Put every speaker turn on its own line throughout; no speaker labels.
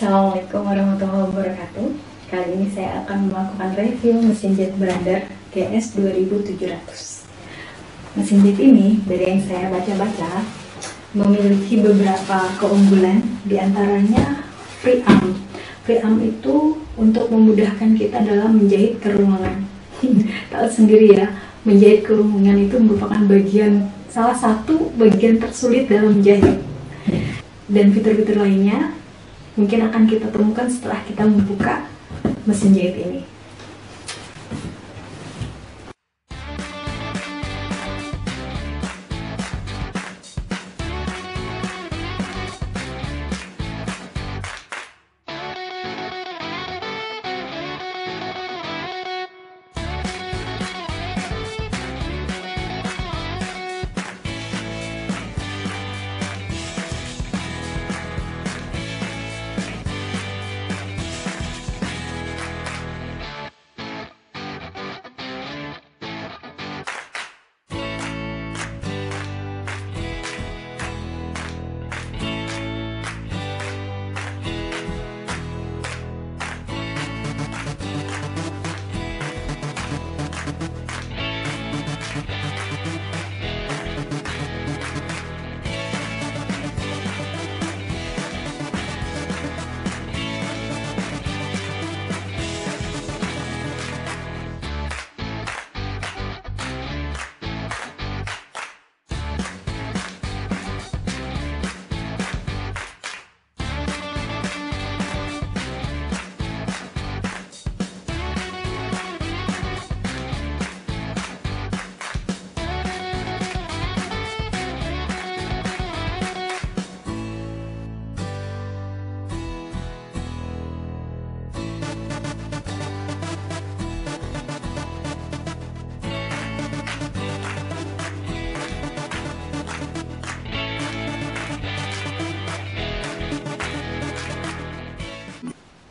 Assalamualaikum warahmatullahi wabarakatuh. Kali ini saya akan melakukan review mesin jahit Brother GS 2700. Mesin jahit ini, dari yang saya baca-baca, memiliki beberapa keunggulan, diantaranya free arm. Free arm itu untuk memudahkan kita dalam menjahit kerumunan. Tahu sendiri ya, menjahit kerumunan itu merupakan salah satu bagian tersulit dalam menjahit. Dan fitur-fitur lainnya mungkin akan kita temukan setelah kita membuka mesin jahit ini.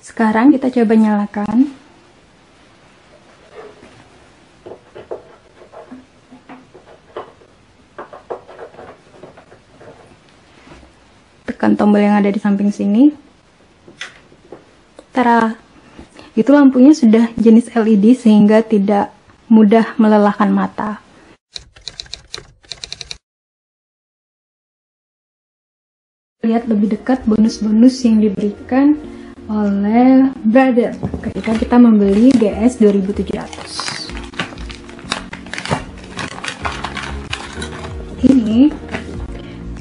Sekarang kita coba nyalakan. Tekan tombol yang ada di samping sini. Tara, itu lampunya sudah jenis LED sehingga tidak mudah melelahkan mata. Lihat lebih dekat bonus-bonus yang diberikan oleh Brother ketika kita membeli GS 2700.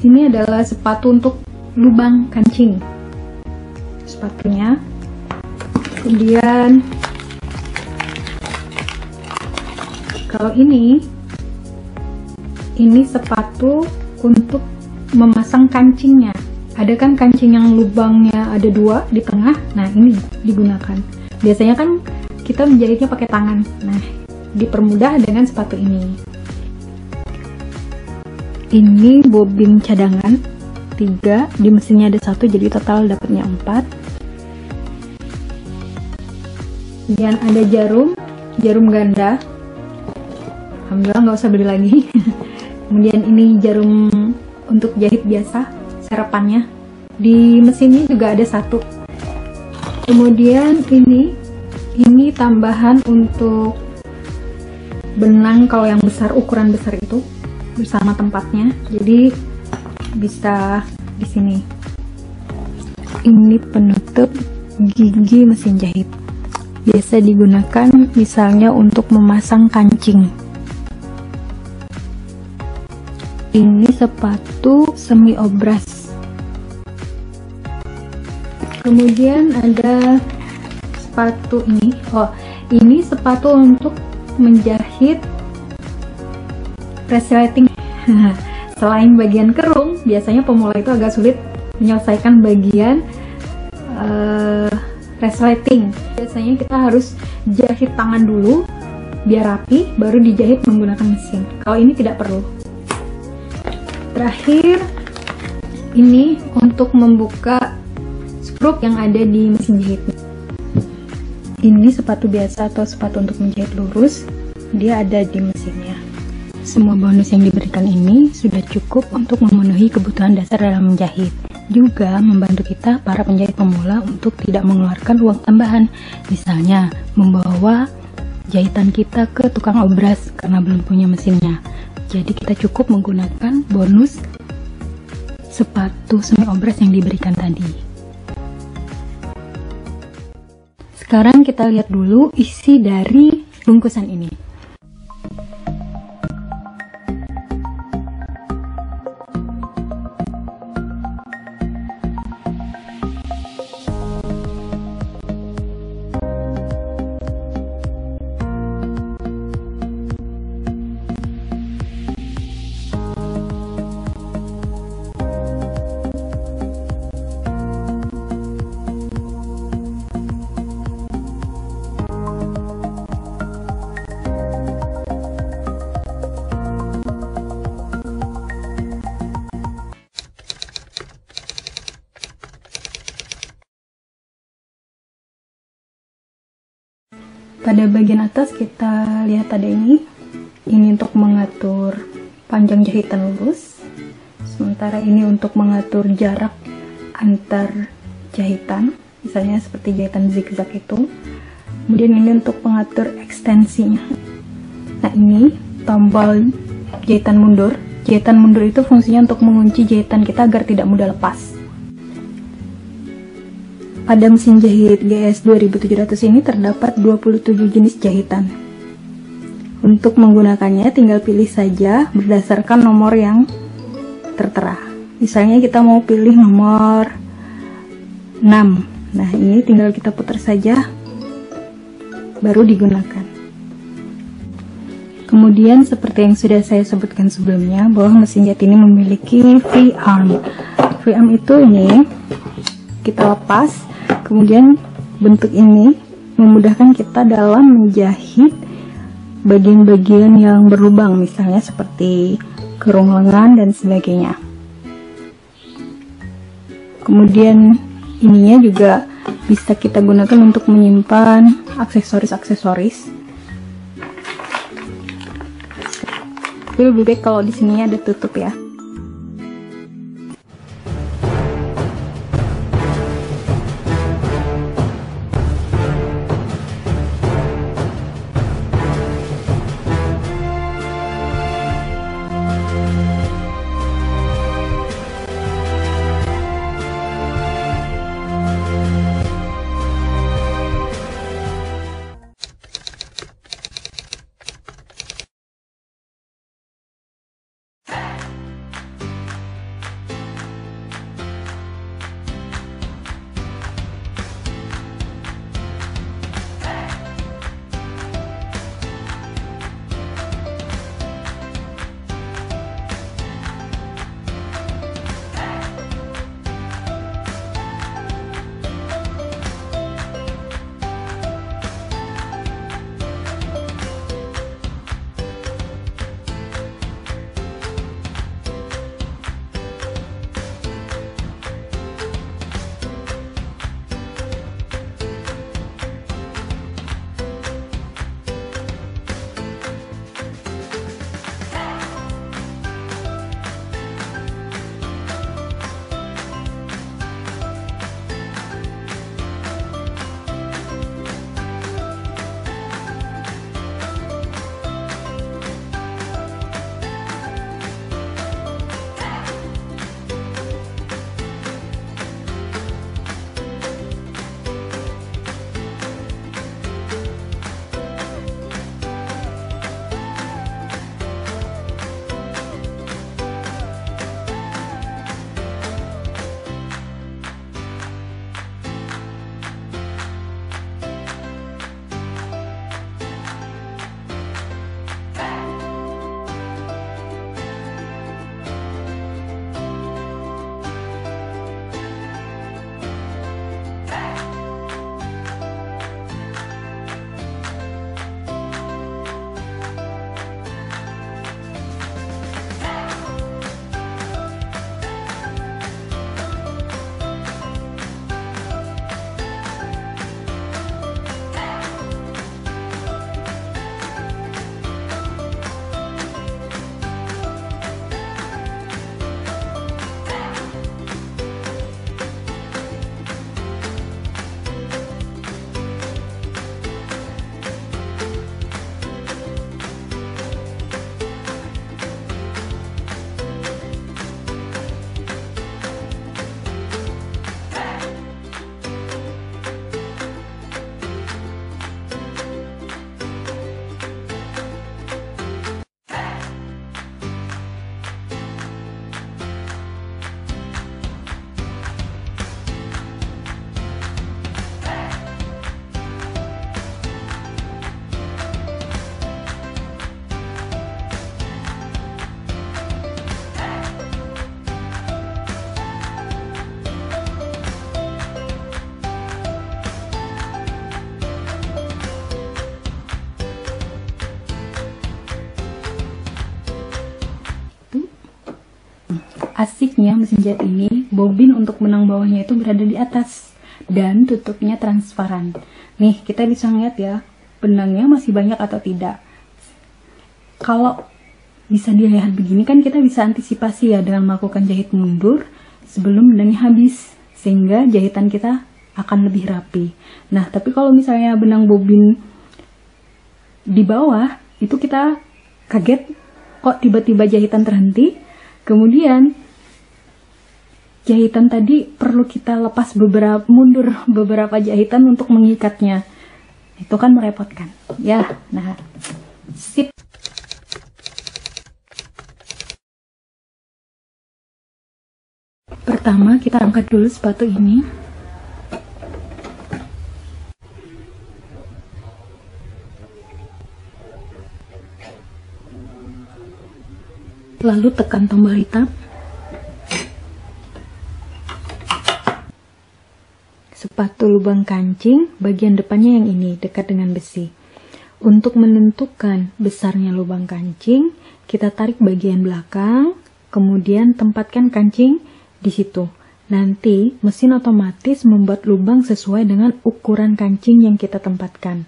Ini adalah sepatu untuk lubang kancing. Sepatunya. Kemudian kalau ini sepatu untuk memasang kancingnya. Ada kan kancing yang lubangnya ada 2 di tengah, nah ini digunakan. Biasanya kan kita menjahitnya pakai tangan, nah dipermudah dengan sepatu ini. Ini bobin cadangan 3, di mesinnya ada 1, jadi total dapatnya 4. Kemudian ada jarum ganda. Alhamdulillah nggak usah beli lagi. Kemudian ini jarum untuk jahit biasa. Serapannya di mesinnya juga ada 1. Kemudian ini tambahan untuk benang kalau yang besar, ukuran besar itu bersama tempatnya, jadi bisa di sini. Ini penutup gigi mesin jahit, biasa digunakan misalnya untuk memasang kancing. Ini sepatu semi obras. Kemudian ada sepatu ini. Ini sepatu untuk menjahit resleting. Selain bagian kerung, biasanya pemula itu agak sulit menyelesaikan bagian resleting. Biasanya kita harus jahit tangan dulu biar rapi, baru dijahit menggunakan mesin. Kalau ini tidak perlu. Terakhir, ini untuk membuka skrup yang ada di mesin jahit. Ini sepatu biasa atau sepatu untuk menjahit lurus, dia ada di mesinnya. Semua bonus yang diberikan ini sudah cukup untuk memenuhi kebutuhan dasar dalam menjahit.
juga membantu kita para penjahit pemula untuk tidak mengeluarkan uang tambahan, misalnya membawa jahitan kita ke tukang obras karena belum punya mesinnya. Jadi kita cukup menggunakan bonus sepatu semi obras yang diberikan tadi. Sekarang kita lihat dulu isi dari bungkusan ini. Pada bagian atas kita lihat ada ini untuk mengatur panjang jahitan lurus, sementara ini untuk mengatur jarak antar jahitan, misalnya seperti jahitan zigzag itu. Kemudian ini untuk mengatur ekstensinya. Nah, ini tombol jahitan mundur. Jahitan mundur itu fungsinya untuk mengunci jahitan kita agar tidak mudah lepas. Pada mesin jahit GS 2700 ini terdapat 27 jenis jahitan. Untuk menggunakannya tinggal pilih saja berdasarkan nomor yang tertera. Misalnya kita mau pilih nomor 6. Nah, ini tinggal kita putar saja baru digunakan. Kemudian seperti yang sudah saya sebutkan sebelumnya, bahwa mesin jahit ini memiliki V-arm. V-arm itu ini kita lepas. Kemudian bentuk ini memudahkan kita dalam menjahit bagian-bagian yang berlubang, misalnya seperti kerung lengan dan sebagainya. Kemudian ininya juga bisa kita gunakan untuk menyimpan aksesoris-aksesoris. Tapi lebih baik kalau di sini ada tutup ya. asiknya mesin jahit ini, bobin untuk benang bawahnya itu berada di atas dan tutupnya transparan. Nih, kita bisa lihat ya, benangnya masih banyak atau tidak. Kalau bisa dilihat begini kan kita bisa antisipasi ya dengan melakukan jahit mundur sebelum benangnya habis, sehingga jahitan kita akan lebih rapi. Nah, tapi kalau misalnya benang bobin di bawah, itu kita kaget kok tiba-tiba jahitan terhenti. Kemudian jahitan tadi perlu kita lepas mundur beberapa jahitan untuk mengikatnya. Itu kan merepotkan. Ya, nah, sip. Pertama, kita angkat dulu sepatu ini. Lalu tekan tombol hitam. Sepatu lubang kancing, bagian depannya yang ini, dekat dengan besi. Untuk menentukan besarnya lubang kancing, kita tarik bagian belakang, kemudian tempatkan kancing di situ. Nanti mesin otomatis membuat lubang sesuai dengan ukuran kancing yang kita tempatkan.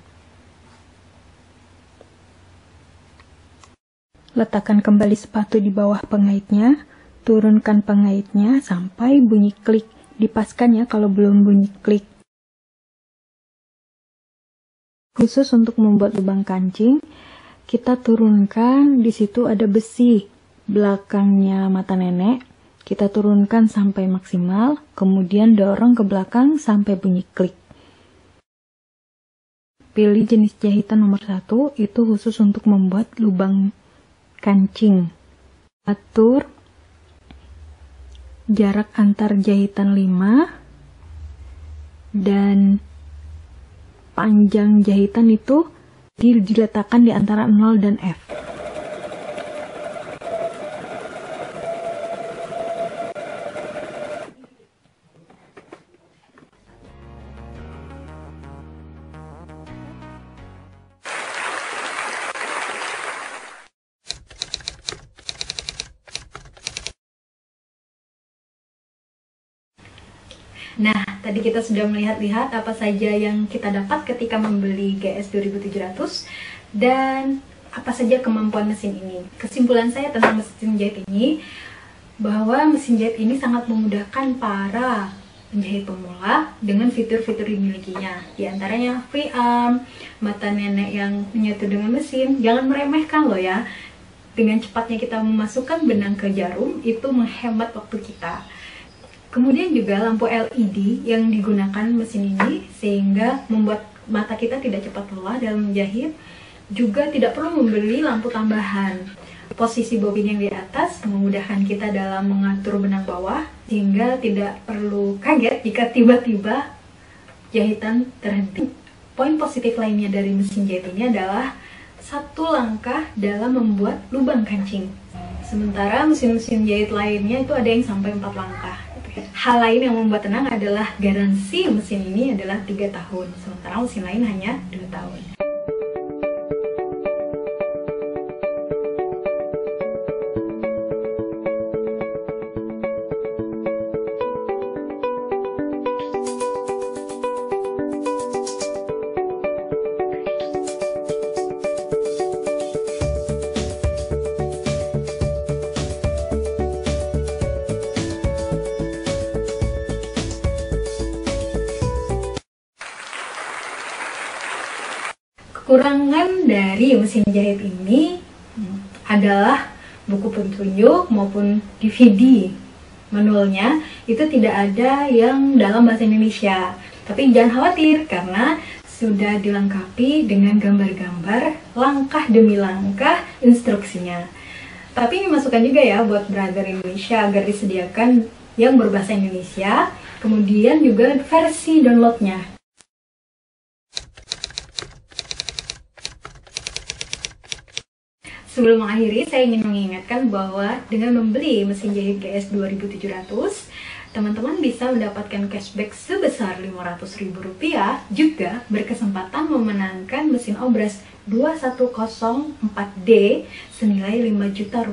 Letakkan kembali sepatu di bawah pengaitnya, turunkan pengaitnya sampai bunyi klik. Dipaskan ya kalau belum bunyi klik. Khusus untuk membuat lubang kancing, kita turunkan, di situ ada besi belakangnya mata nenek. Kita turunkan sampai maksimal, kemudian dorong ke belakang sampai bunyi klik. Pilih jenis jahitan nomor 1, itu khusus untuk membuat lubang kancing. Atur jarak antar jahitan 5 dan panjang jahitan itu diletakkan di antara 0 dan F.
Nah, tadi kita sudah melihat-lihat apa saja yang kita dapat ketika membeli GS 2700 dan apa saja kemampuan mesin ini. Kesimpulan saya tentang mesin jahit ini, bahwa mesin jahit ini sangat memudahkan para penjahit pemula dengan fitur-fitur dimilikinya. Di antaranya free arm, mata nenek yang menyatu dengan mesin. Jangan meremehkan loh ya. Dengan cepatnya kita memasukkan benang ke jarum, itu menghemat waktu kita. Kemudian juga lampu LED yang digunakan mesin ini sehingga membuat mata kita tidak cepat lelah dalam menjahit. Juga tidak perlu membeli lampu tambahan. Posisi bobin yang di atas memudahkan kita dalam mengatur benang bawah sehingga tidak perlu kaget jika tiba-tiba jahitan terhenti. Poin positif lainnya dari mesin jahit ini adalah satu langkah dalam membuat lubang kancing. Sementara mesin-mesin jahit lainnya itu ada yang sampai 4 langkah. Hal lain yang membuat tenang adalah garansi mesin ini adalah 3 tahun, sementara mesin lain hanya 2 tahun. Kekurangan dari mesin jahit ini adalah buku petunjuk maupun DVD manualnya itu tidak ada yang dalam bahasa Indonesia. Tapi jangan khawatir karena sudah dilengkapi dengan gambar-gambar langkah demi langkah instruksinya. Tapi ini masukan juga ya buat brother Indonesia agar disediakan yang berbahasa Indonesia, kemudian juga versi downloadnya. Sebelum mengakhiri, saya ingin mengingatkan bahwa dengan membeli mesin jahit GS 2700, teman-teman bisa mendapatkan cashback sebesar Rp500.000, juga berkesempatan memenangkan mesin obras 2104D senilai Rp5 juta.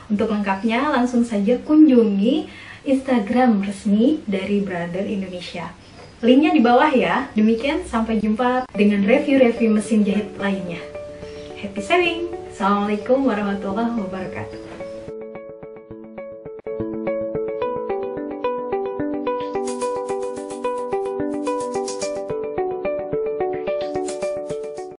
Untuk lengkapnya langsung saja kunjungi Instagram resmi dari Brother Indonesia. Linknya di bawah ya. Demikian, sampai jumpa dengan review-review mesin jahit lainnya. Happy saving! Assalamualaikum warahmatullahi wabarakatuh.